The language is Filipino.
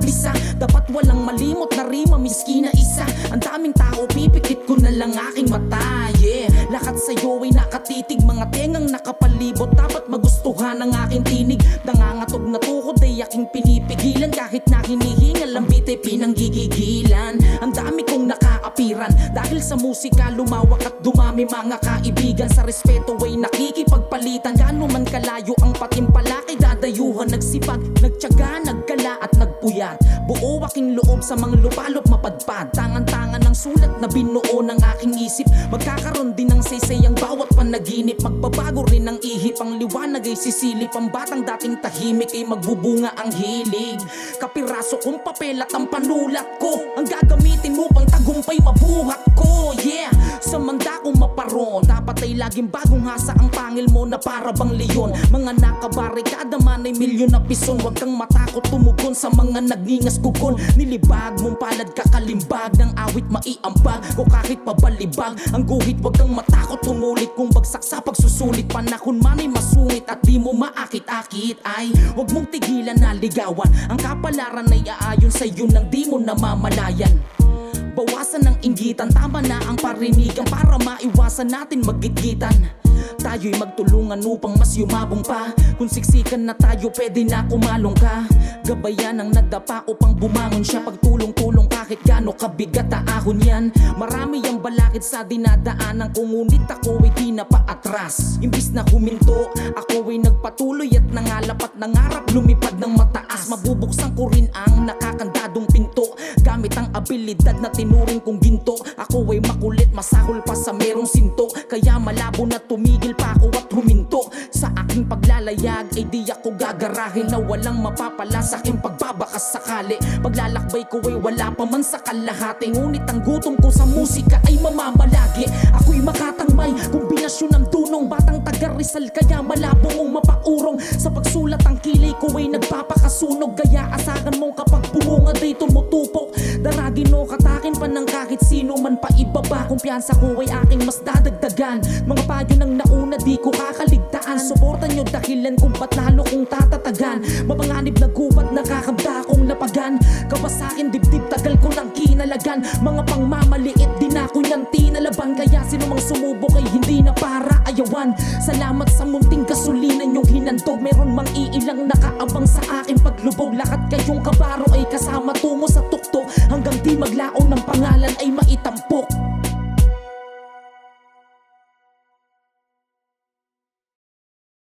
kabisa. Dapat walang malimot na rima, miski na isa. Ang daming tao, pipikit ko na lang aking mata, yeah. Lahat sa'yo ay nakatitig, mga tengang nakapalibot. Dapat magustuhan ang aking tinig. Nangangatog na tuhod ay aking pinipigilan. Kahit na hinihingal ang beat ay pinanggigigilan. Ang dami kong nakaapiran, dahil sa musika lumawak at dumami mga kaibigan. Sa respeto ay nakikipagpalitan. Gaano man kalayo ang patimpala, kay dadayuhan nagsipag, nagtyaga, nagkala at nagpuyat. Buo aking loob sa mga lupalop mapadpad. Tangan-tangan ng sulat na binuo ng aking isip. Magkakaroon din ng saysay ang bawat panaginip. Magbabago rin ang ihip, ang liwanag ay sisilip. Ang batang dating tahimik ay magbubunga ang hilig. Kapiraso kong papel at ang panulat ko, ang gagamitin mo pang tagumpay mabuhat ko, yeah. Sa manda kong maparon, dapat ay laging bagong hasa ang pangil mo na para bang leon. Mga nakabarikada man ay milyon na pison. Huwag kang matakot tumugon sa mga nagningas kugon. Nilibag mong palad kakalimbag ng awit maiambag o kahit pabalibag ang guhit. Huwag kang matakot tumulit kung bagsak sa pagsusulit. Panahon man ay masungit at di mo maakit-akit. Ay huwag mong tigilan na ligawan, ang kapalaran ay aayon sa'yo nang di mo namamalayan. Bawasan ng inggitan, tama na ang parinigan para maiwasan natin magitgitan. Tayo'y magtulungan upang mas yumabong pa. Kung siksikan na tayo, pwede na kumalong ka. Gabayan ang nadapa upang bumangon siya. Pagtulong-tulong kahit gano'ng kabigat ahon yan. Marami ang balakid sa dinadaanan ko, ngunit ako ay di na paatras. Imbis na huminto, ako ay nagpatuloy at nangalap at nangarap lumipad ng mataas. Mabubuksan ko rin ang nakakandadong pinto gamit ang abilidad na tinuring kong ginto. Ako ay makulit, masahol pa sa merong sinto. Kaya malabo na tumigil pa ako at huminto. Sa aking paglalayag ay di ako gagarahin na walang mapapala sa aking pagbabakas sakali. Paglalakbay ko ay wala pa man sa kalahati, ngunit ang gutom ko sa musika ay mamamalagi. Ako'y makatangmay, kombinasyon ng dunong. Batang taga Rizal kaya malabo mong mapaurong. Sa pagsulat ang kilay ko ay nagpapakasunog. Kaya asagan mo kapag bumunga day tumutupok. Daragin o katakin pa ng kahit sino man pa ibaba. Kumpiyansa ko ay aking mas dadagdagan. Mga payo ng nauna di ko kakaligtaan. Suportan nyo dahilan kung ba't lalo kong tatatagan. Mapanganib na gubat nakakabda kong lapagan. Kawasakin dibdib tagal ko nang kinalagan. Mga pangmamaliit din ako niyang tinalaban. Kaya sino mang sumubok ay hindi na para ayawan. Salamat sa munting gasolina nyong hinandog. Meron mang iilang nakaabang sa aking paglubog. Lahat kayong kabaro ay kasama tungo